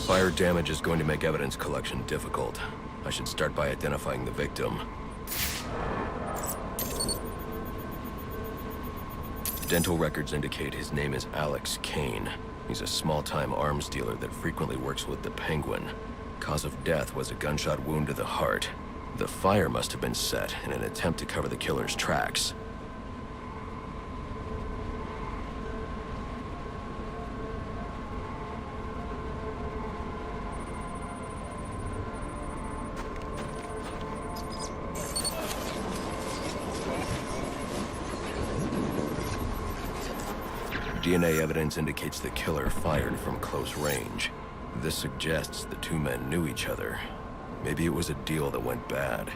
Fire damage is going to make evidence collection difficult. I should start by identifying the victim. Dental records indicate his name is Alex Kane. He's a small-time arms dealer that frequently works with the Penguin. Cause of death was a gunshot wound to the heart. The fire must have been set in an attempt to cover the killer's tracks. DNA evidence indicates the killer fired from close range. This suggests the two men knew each other. Maybe it was a deal that went bad.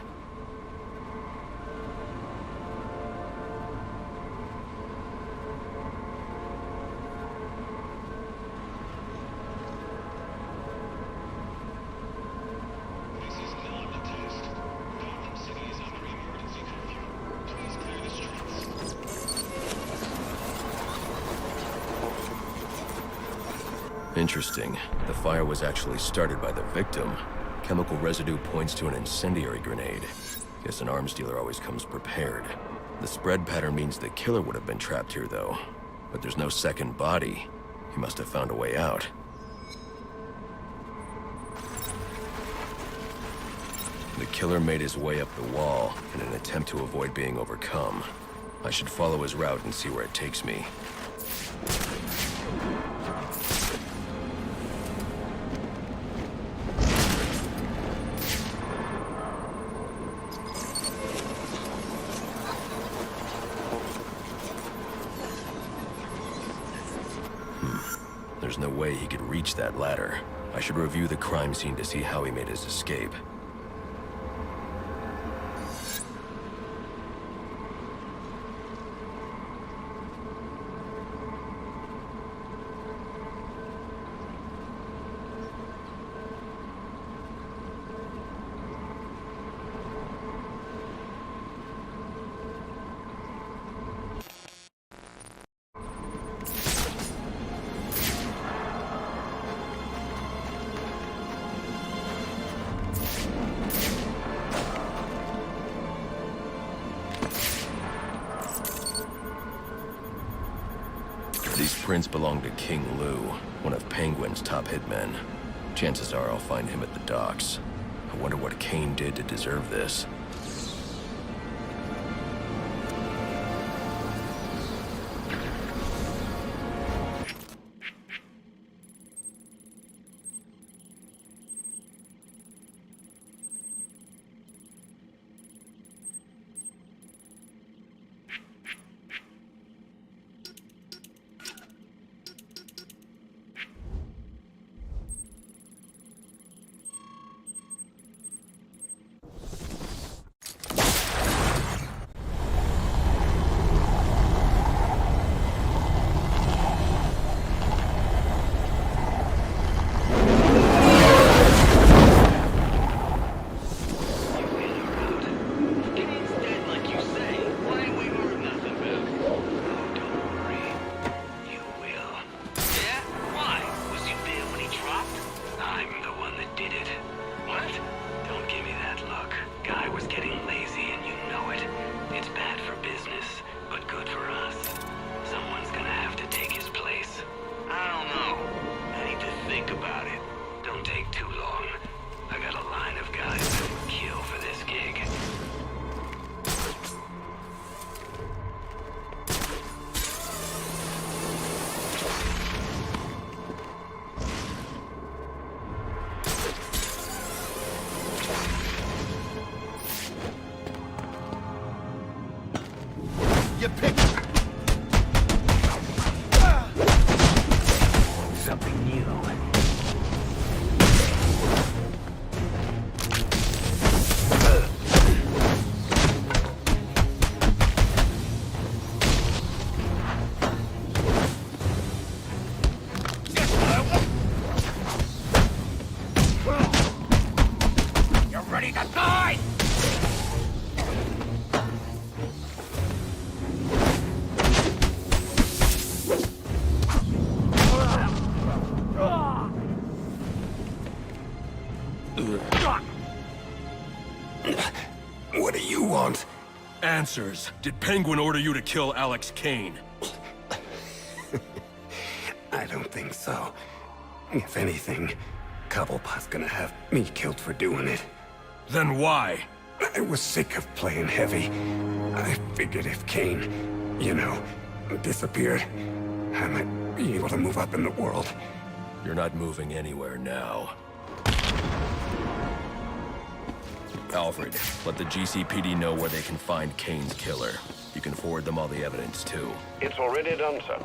Interesting. The fire was actually started by the victim. Chemical residue points to an incendiary grenade. Guess an arms dealer always comes prepared. The spread pattern means the killer would have been trapped here, though. But there's no second body. He must have found a way out. The killer made his way up the wall in an attempt to avoid being overcome. I should follow his route and see where it takes me. There's no way he could reach that ladder. I should review the crime scene to see how he made his escape. These prints belong to King Lou, one of Penguin's top hitmen. Chances are I'll find him at the docks. I wonder what Kane did to deserve this. You picked something new. What do you want? Answers. Did Penguin order you to kill Alex Kane? I don't think so. If anything, Cobblepot's gonna have me killed for doing it. Then why? I was sick of playing heavy. I figured if Kane, disappeared, I might be able to move up in the world. You're not moving anywhere now. Alfred, let the GCPD know where they can find Kane's killer. You can forward them all the evidence, too. It's already done, sir.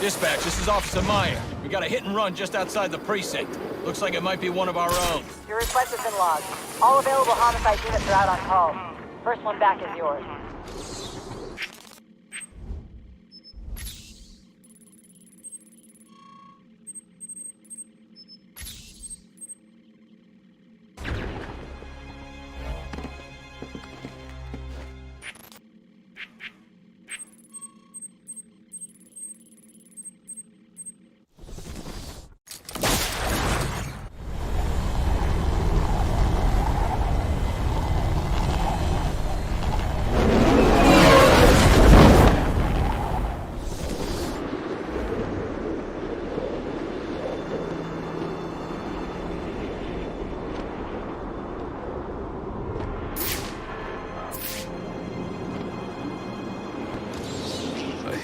Dispatch, this is Officer Meyer. We got a hit and run just outside the precinct. Looks like it might be one of our own. Your request has been logged. All available homicide units are out on call. First one back is yours.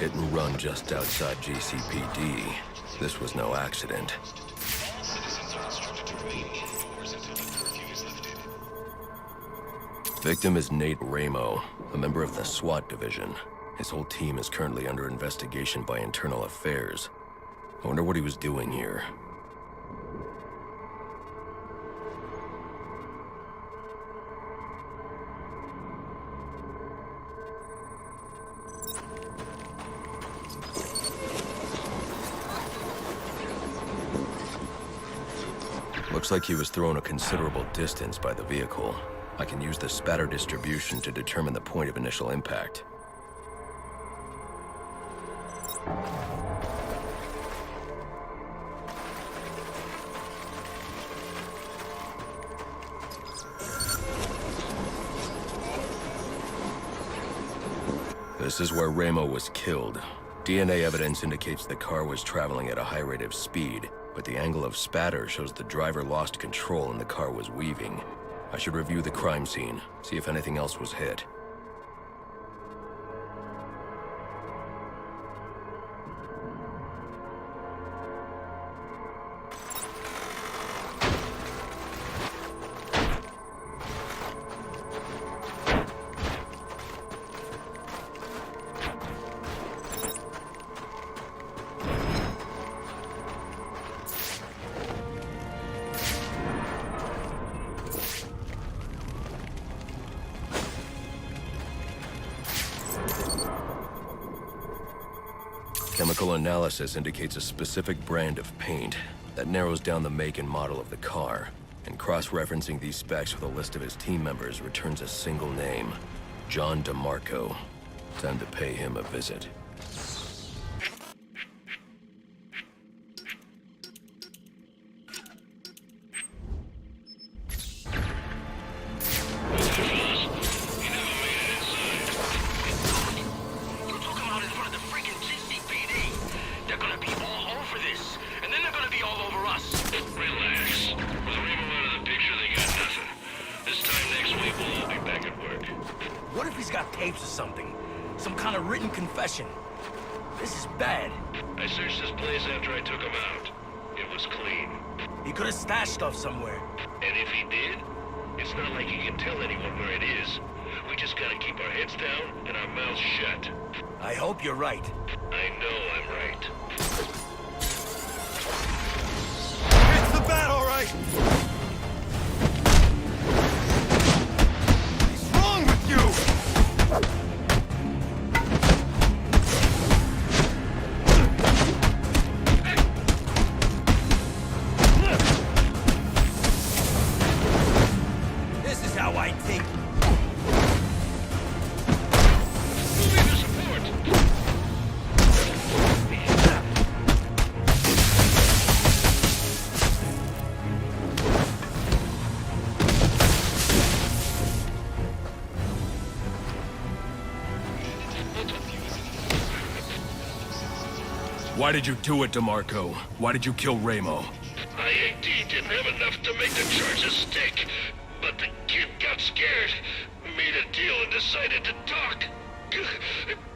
Hit and run just outside GCPD. This was no accident. Victim is Nate Ramo, a member of the SWAT division. His whole team is currently under investigation by Internal Affairs. I wonder what he was doing here. Looks like he was thrown a considerable distance by the vehicle. I can use the spatter distribution to determine the point of initial impact. This is where Ramo was killed. DNA evidence indicates the car was traveling at a high rate of speed, but the angle of spatter shows the driver lost control and the car was weaving. I should review the crime scene, see if anything else was hit. Chemical analysis indicates a specific brand of paint. That narrows down the make and model of the car. And cross-referencing these specs with a list of his team members returns a single name. John DeMarco. Time to pay him a visit. What if he's got tapes or something? Some kind of written confession? This is bad. I searched this place after I took him out. It was clean. He could have stashed stuff somewhere. And if he did, it's not like he can tell anyone where it is. We just gotta keep our heads down and our mouths shut. I hope you're right. I know I'm right. It's the bat, all right! What's wrong with you? This is how I think. Moving to support! Why did you do it, DeMarco? Why did you kill Ramo? IAD didn't have enough to make the charges stick, but the kid got scared, made a deal and decided to talk.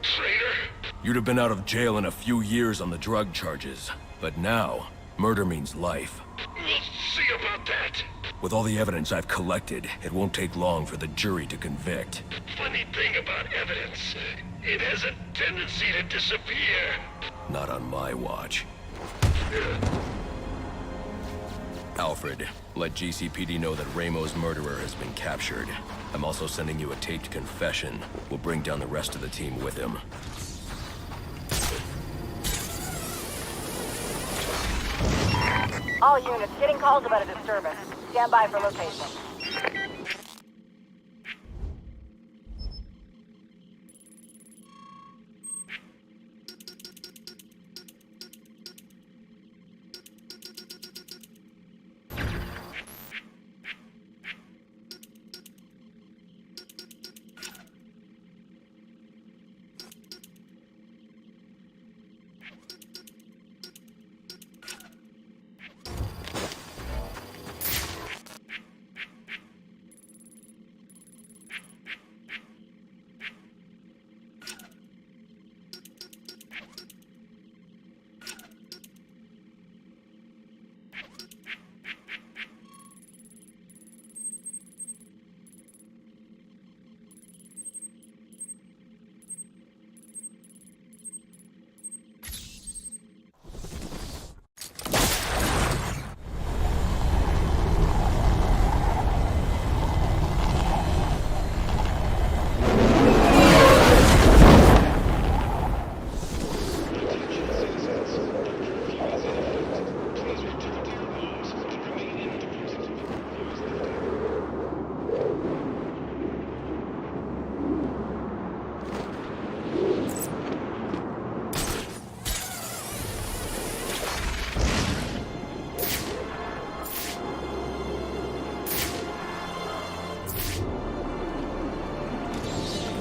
Traitor. You'd have been out of jail in a few years on the drug charges. But now, murder means life. We'll see about that. With all the evidence I've collected, it won't take long for the jury to convict. Funny thing about evidence, it has a tendency to disappear. Not on my watch. Alfred, let GCPD know that Ramo's murderer has been captured. I'm also sending you a taped confession. We'll bring down the rest of the team with him. All units, getting calls about a disturbance. Stand by for location.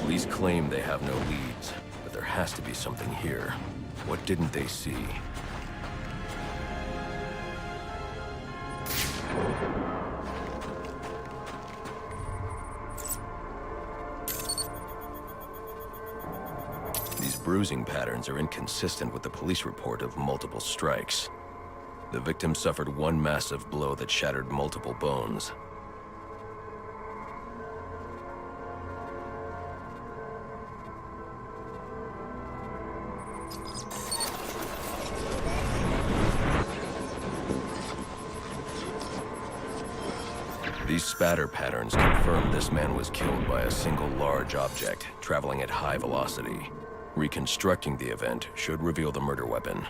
Police claim they have no leads, but there has to be something here. What didn't they see? These bruising patterns are inconsistent with the police report of multiple strikes. The victim suffered one massive blow that shattered multiple bones. These spatter patterns confirm this man was killed by a single large object, traveling at high velocity. Reconstructing the event should reveal the murder weapon.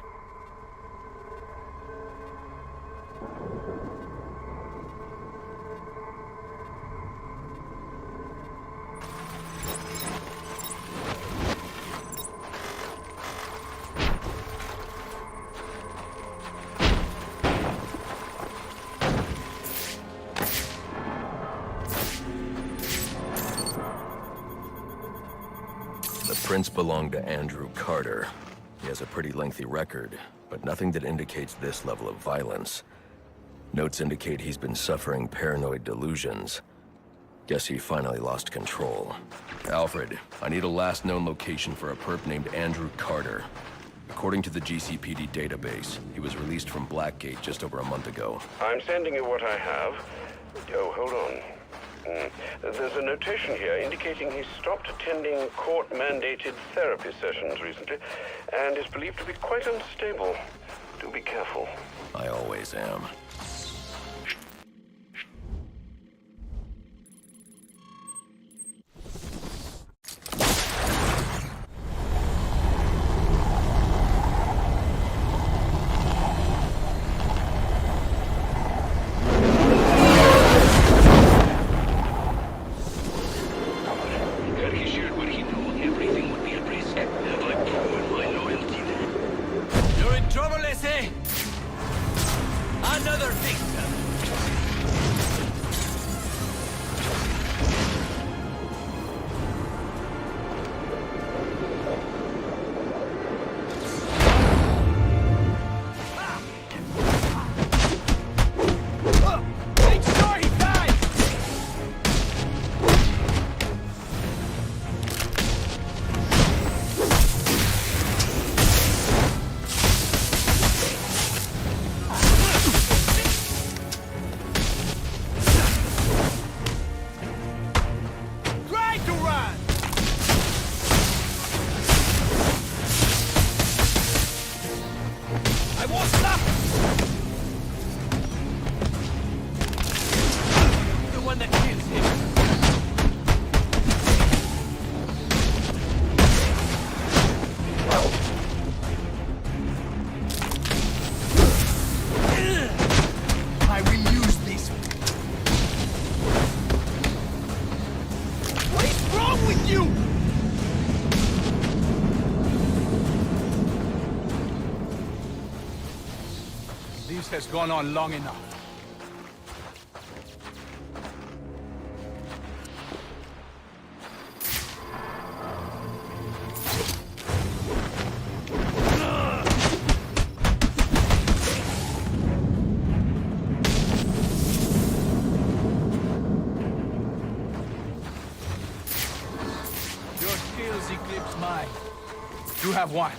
The prints belong to Andrew Carter. He has a pretty lengthy record, but nothing that indicates this level of violence. Notes indicate he's been suffering paranoid delusions. Guess he finally lost control. Alfred, I need a last known location for a perp named Andrew Carter. According to the GCPD database, he was released from Blackgate just over a month ago. I'm sending you what I have. Oh, hold on. There's a notation here indicating he stopped attending court-mandated therapy sessions recently and is believed to be quite unstable. Do be careful. I always am. Another you! This has gone on long enough. Your skills eclipse mine. You have one.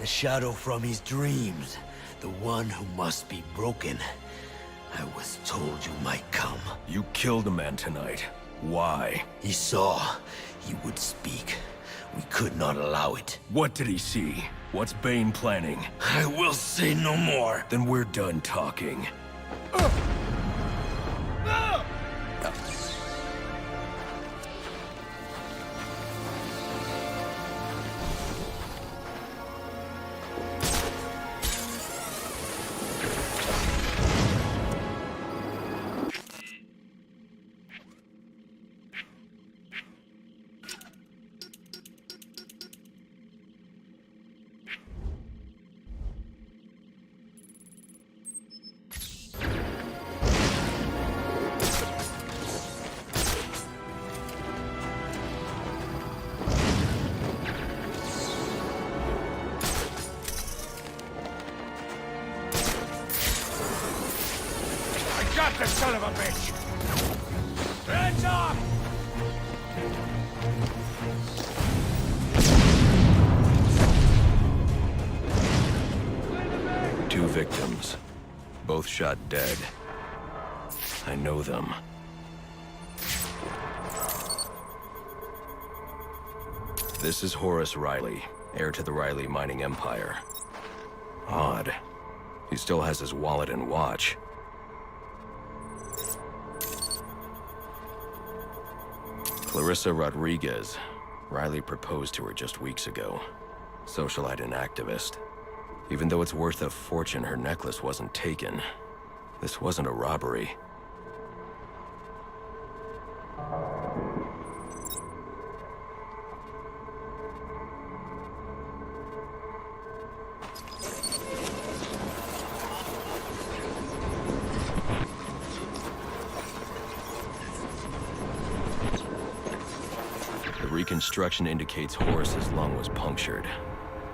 The shadow from his dreams. The one who must be broken. I was told you might come. You killed a man tonight. Why? He saw. He would speak. We could not allow it. What did he see? What's Bane planning? I will say no more. Then we're done talking. Got the son of a bitch! Hands up! 2 victims. Both shot dead. I know them. This is Horace Riley, heir to the Riley mining empire. Odd. He still has his wallet and watch. Clarissa Rodriguez. Riley proposed to her just weeks ago. Socialite and activist. Even though it's worth a fortune, her necklace wasn't taken. This wasn't a robbery. The reconstruction indicates Horace's lung was punctured.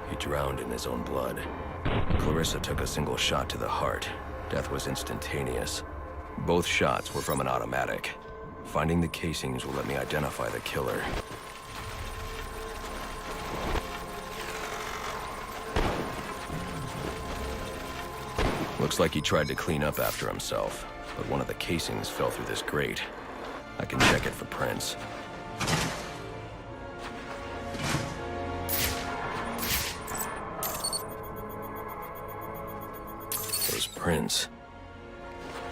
He drowned in his own blood. Clarissa took a single shot to the heart. Death was instantaneous. Both shots were from an automatic. Finding the casings will let me identify the killer. Looks like he tried to clean up after himself, but one of the casings fell through this grate. I can check it for prints. Those prints.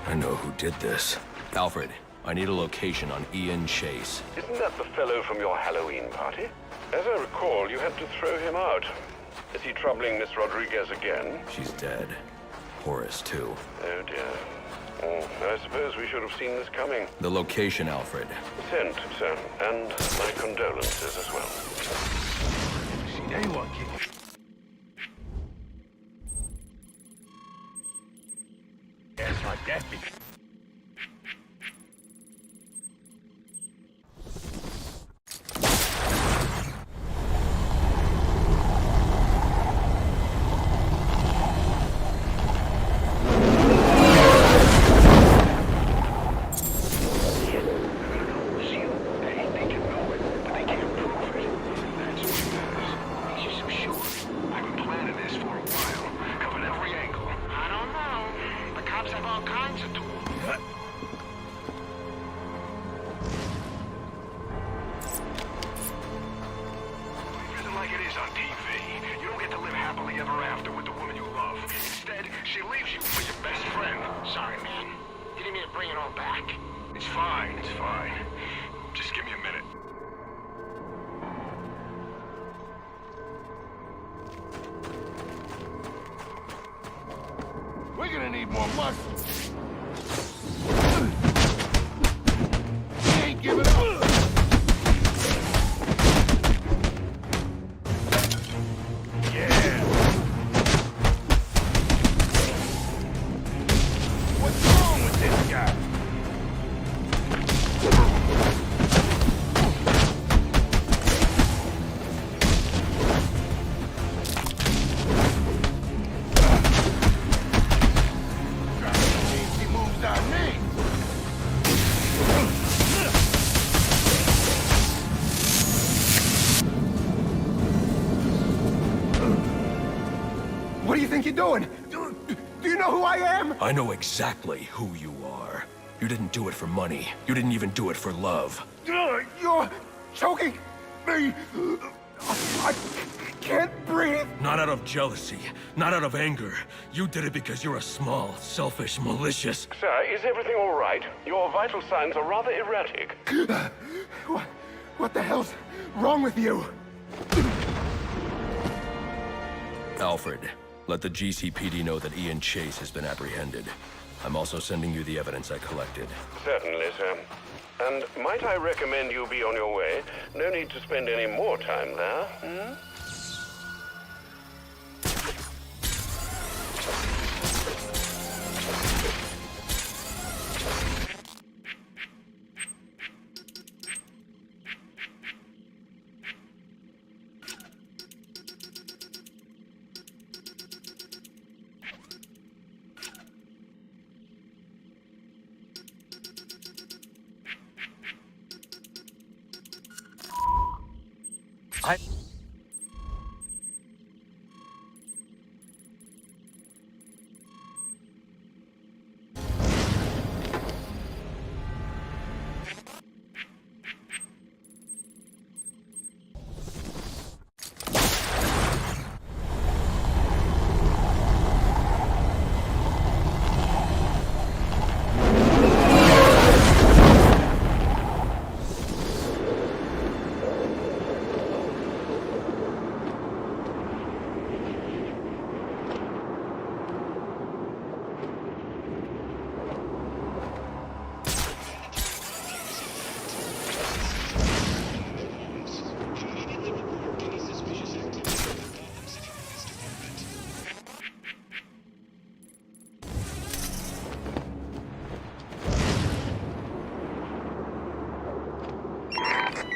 I know who did this. Alfred, I need a location on Ian Chase. Isn't that the fellow from your Halloween party? As I recall, you had to throw him out. Is he troubling Miss Rodriguez again? She's dead. Horace, too. Oh, dear. Oh, I suppose we should have seen this coming. The location, Alfred. Sent, sir. And my condolences as well. Seen anyone get Yes, like that bitch. We're gonna need more muscle. think you're doing? Do you know who I am? I know exactly who you are. You didn't do it for money. You didn't even do it for love. You're choking me. I can't breathe. Not out of jealousy, not out of anger. You did it because you're a small, selfish, malicious... Sir, is everything all right? Your vital signs are rather erratic. What the hell's wrong with you? Alfred, let the GCPD know that Ian Chase has been apprehended. I'm also sending you the evidence I collected. Certainly, sir. And might I recommend you be on your way? No need to spend any more time there.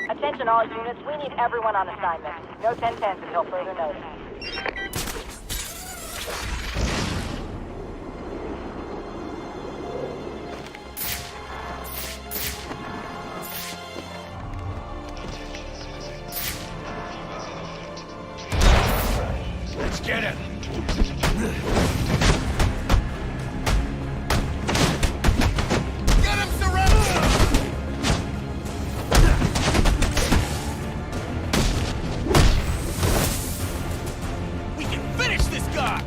Attention all units, we need everyone on assignment. No 10-10s until further notice. Let's get him! Get him surrounded! We can finish this guy!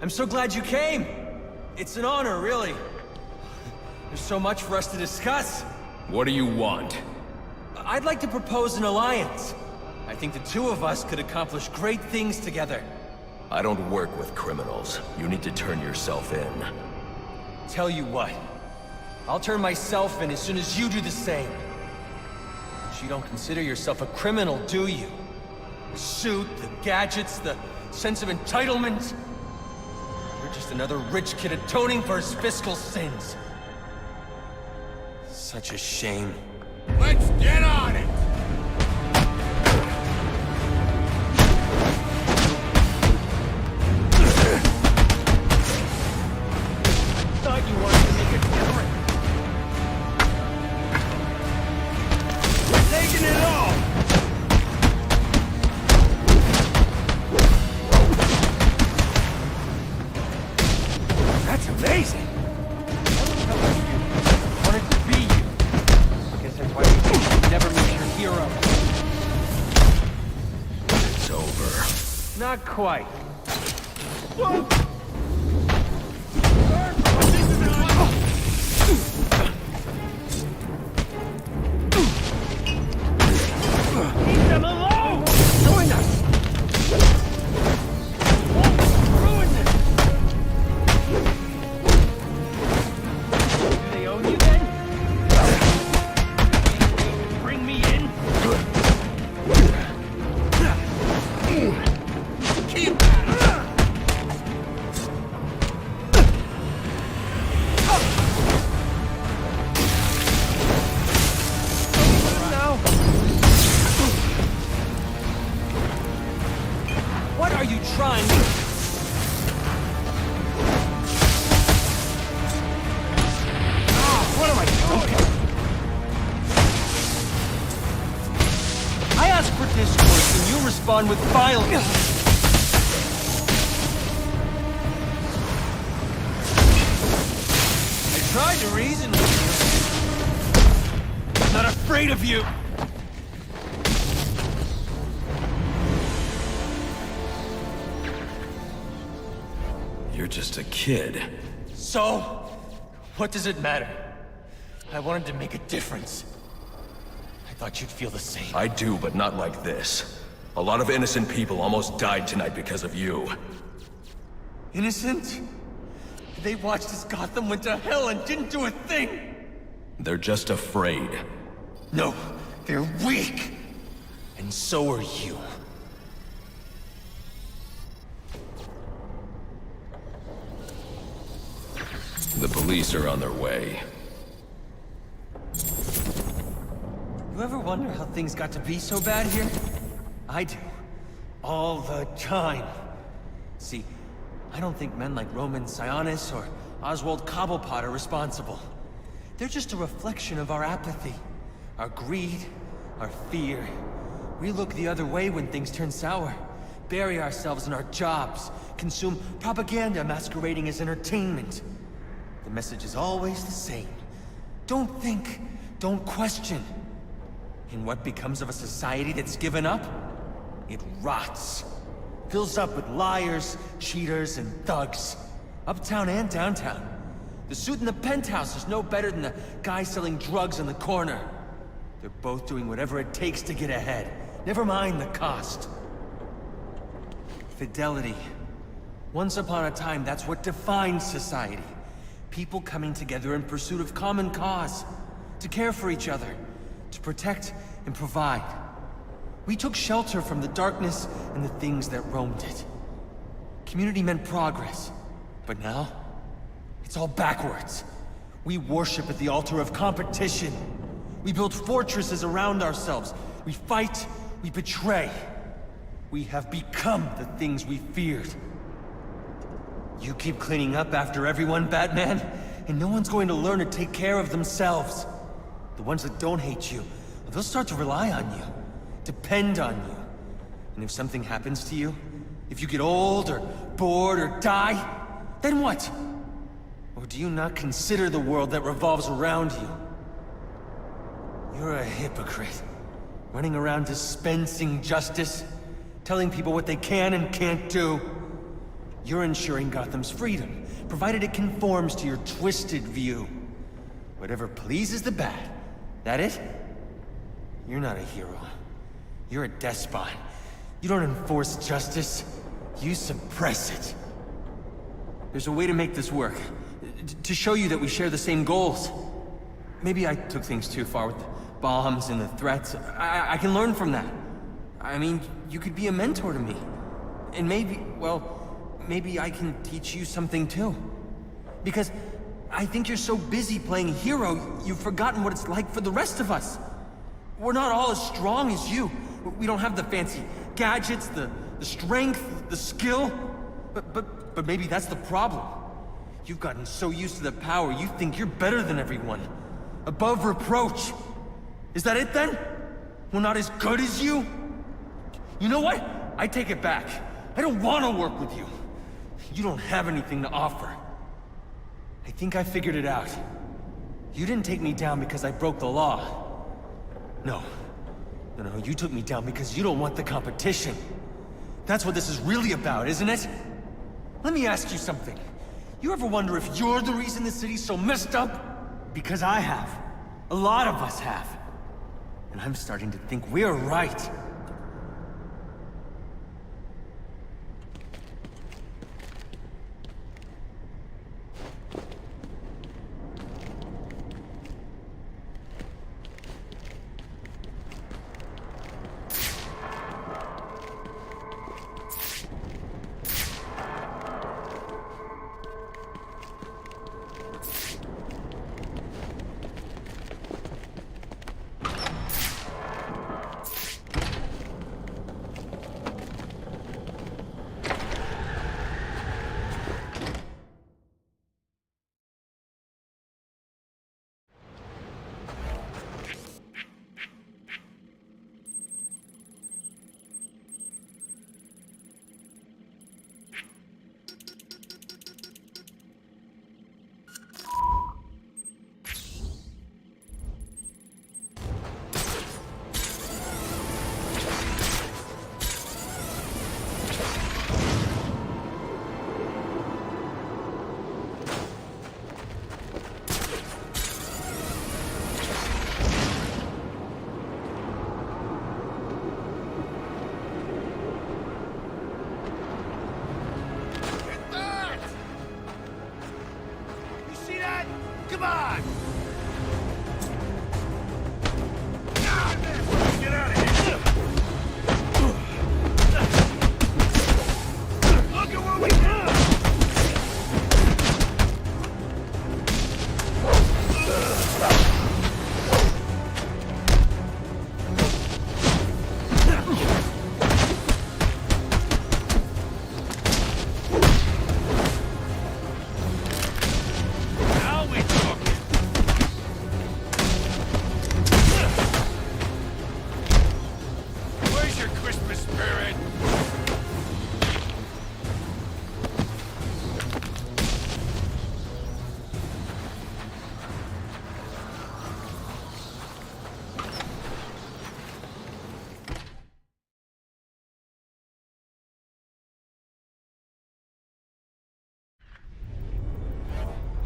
I'm so glad you came. It's an honor, really. There's so much for us to discuss. What do you want? I'd like to propose an alliance. I think the two of us could accomplish great things together. I don't work with criminals. You need to turn yourself in. Tell you what, I'll turn myself in as soon as you do the same. But you don't consider yourself a criminal, do you? The suit, the gadgets, the sense of entitlement. You're just another rich kid atoning for his fiscal sins. Such a shame. Let's get on it! Thought you wanted to make it different. We're taking it all! That's amazing. Wanted to be you. I guess that's why you never meet your hero. It's over. Not quite. Leave them alone! Join us. Ruin this! Do they own you then? are you trying? What am I doing? I ask for discourse and you respond with violence. I tried to reason with you. I'm not afraid of you. You're just a kid. So, what does it matter? I wanted to make a difference. I thought you'd feel the same. I do, but not like this. A lot of innocent people almost died tonight because of you. Innocent? They watched as Gotham went to hell and didn't do a thing! They're just afraid. No, they're weak! And so are you. The police are on their way. You ever wonder how things got to be so bad here? I do. All the time. See, I don't think men like Roman Sionis or Oswald Cobblepot are responsible. They're just a reflection of our apathy, our greed, our fear. We look the other way when things turn sour, bury ourselves in our jobs, consume propaganda masquerading as entertainment. The message is always the same. Don't think, don't question. And what becomes of a society that's given up? It rots. Fills up with liars, cheaters, and thugs. Uptown and downtown. The suit in the penthouse is no better than the guy selling drugs in the corner. They're both doing whatever it takes to get ahead. Never mind the cost. Fidelity. Once upon a time, that's what defined society. People coming together in pursuit of common cause. To care for each other. To protect and provide. We took shelter from the darkness and the things that roamed it. Community meant progress. But now, it's all backwards. We worship at the altar of competition. We build fortresses around ourselves. We fight, we betray. We have become the things we feared. You keep cleaning up after everyone, Batman, and no one's going to learn to take care of themselves. The ones that don't hate you, they'll start to rely on you, depend on you. And if something happens to you, if you get old or bored or die, then what? Or do you not consider the world that revolves around you? You're a hypocrite, running around dispensing justice, telling people what they can and can't do. You're ensuring Gotham's freedom, provided it conforms to your twisted view. Whatever pleases the bad. That it? You're not a hero. You're a despot. You don't enforce justice. You suppress it. There's a way to make this work. To show you that we share the same goals. Maybe I took things too far with the bombs and the threats. I can learn from that. I mean, you could be a mentor to me. And maybe, well, maybe I can teach you something too. Because I think you're so busy playing hero, you've forgotten what it's like for the rest of us. We're not all as strong as you. We don't have the fancy gadgets, the strength, the skill. But maybe that's the problem. You've gotten so used to the power, you think you're better than everyone. Above reproach. Is that it then? We're not as good as you? You know what? I take it back. I don't want to work with you. You don't have anything to offer. I think I figured it out. You didn't take me down because I broke the law. No, you took me down because you don't want the competition. That's what this is really about, isn't it? Let me ask you something. You ever wonder if you're the reason the city's so messed up? Because I have. A lot of us have. And I'm starting to think we're right.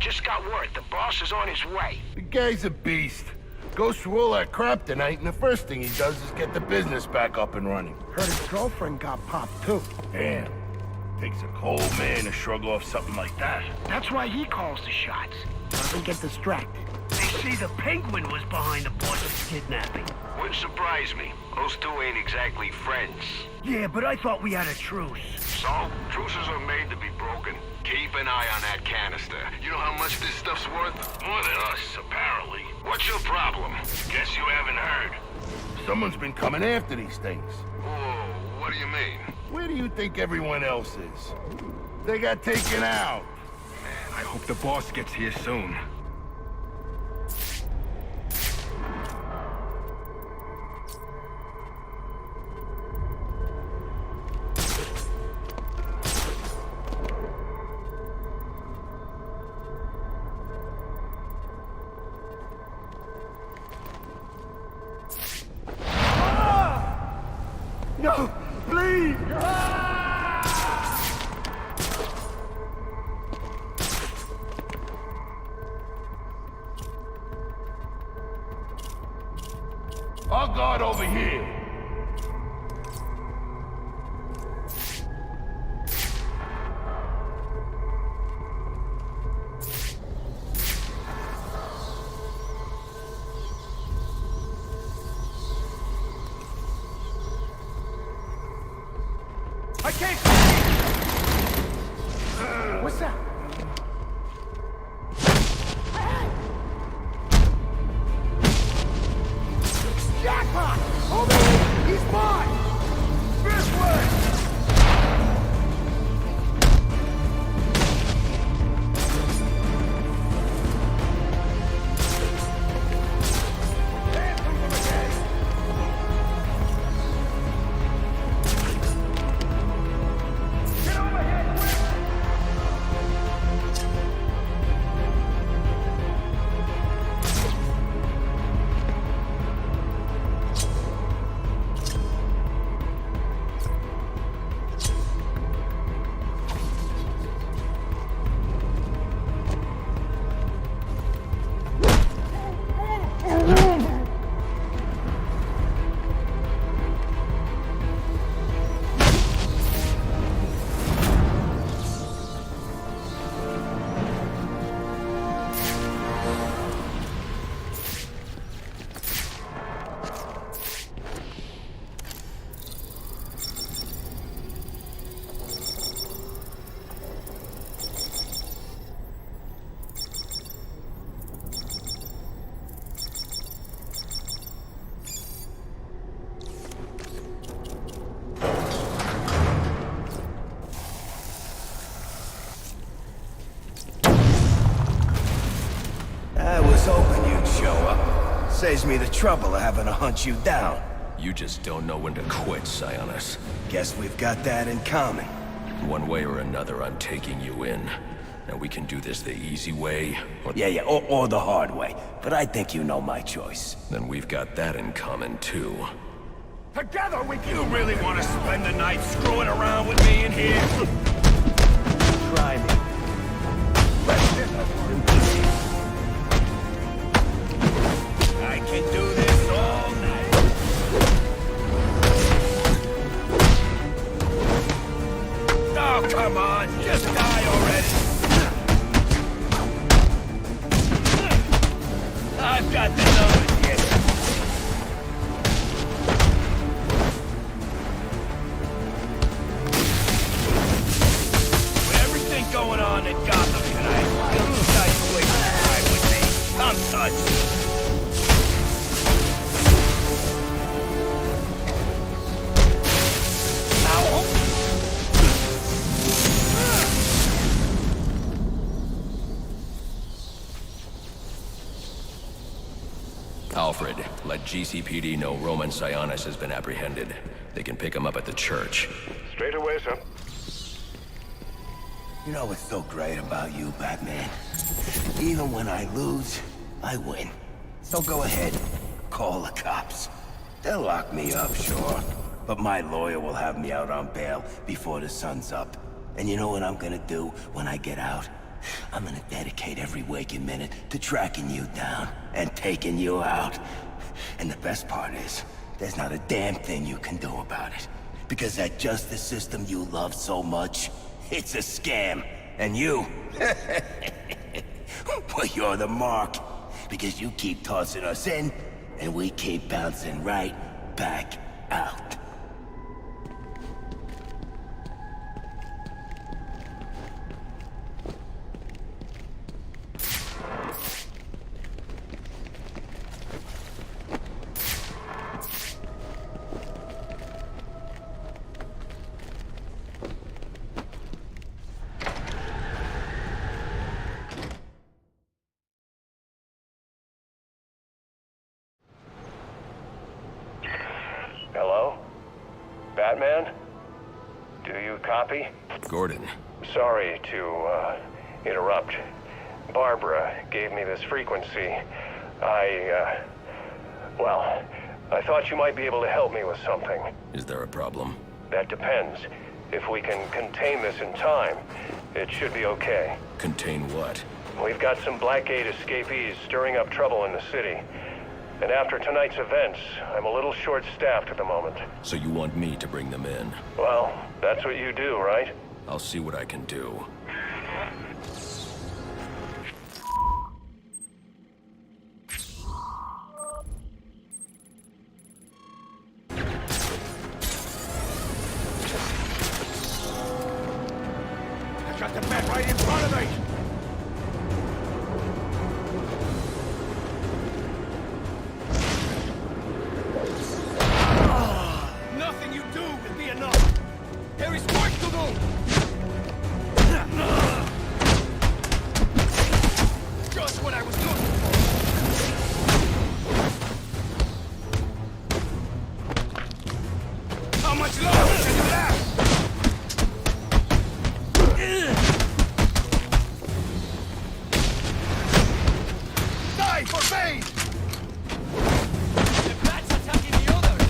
Just got word. The boss is on his way. The guy's a beast. Goes through all that crap tonight, and the first thing he does is get the business back up and running. Heard his girlfriend got popped, too. Damn. Takes a cold man to shrug off something like that. That's why he calls the shots. Doesn't get distracted. They say the Penguin was behind the boss's kidnapping. Wouldn't surprise me. Those two ain't exactly friends. Yeah, but I thought we had a truce. So, truces are made to be broken. Keep an eye on that canister. You know how much this stuff's worth? More than us, apparently. What's your problem? Guess you haven't heard. Someone's been coming after these things. Oh, what do you mean? Where do you think everyone else is? They got taken out. Man, I hope the boss gets here soon. No, please! I'll guard over here. I can't... What's that? Jackpot! Over here! He's mine! This way! Get over here, quick! I was hoping you'd show up. Saves me the trouble of having to hunt you down. You just don't know when to quit, Sionis. Guess we've got that in common. One way or another, I'm taking you in. Now we can do this the easy way, or... Yeah, or the hard way. But I think you know my choice. Then we've got that in common, too. Together we can... You really want to spend the night screwing around with me in here? Try me. I can do this all night. Oh, come on, just die already. I've got the numbers yet. With everything going on in Gotham tonight, you decide to waste your time with me. I'm touched. Alfred, let GCPD know Roman Sionis has been apprehended. They can pick him up at the church. Straight away, sir. You know what's so great about you, Batman? Even when I lose, I win. So go ahead, call the cops. They'll lock me up, sure. But my lawyer will have me out on bail before the sun's up. And you know what I'm gonna do when I get out? I'm gonna dedicate every waking minute to tracking you down and taking you out. And the best part is, there's not a damn thing you can do about it. Because that justice system you love so much, it's a scam. And you, well, you're the mark. Because you keep tossing us in, and we keep bouncing right back out. Hello? Batman? Do you copy? Gordon. Sorry to, interrupt. Barbara gave me this frequency. Well, I thought you might be able to help me with something. Is there a problem? That depends. If we can contain this in time, it should be okay. Contain what? We've got some Blackgate escapees stirring up trouble in the city. And after tonight's events, I'm a little short-staffed at the moment. So you want me to bring them in? Well, that's what you do, right? I'll see what I can do. I got the man right in front of me! Nothing you do will be enough! There is work to do! Just what I was looking for! How much longer can you last? Die for Bane! The bats attacking the others!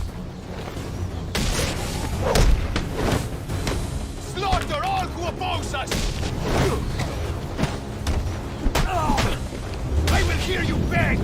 Slaughter all who oppose us! I will hear you beg!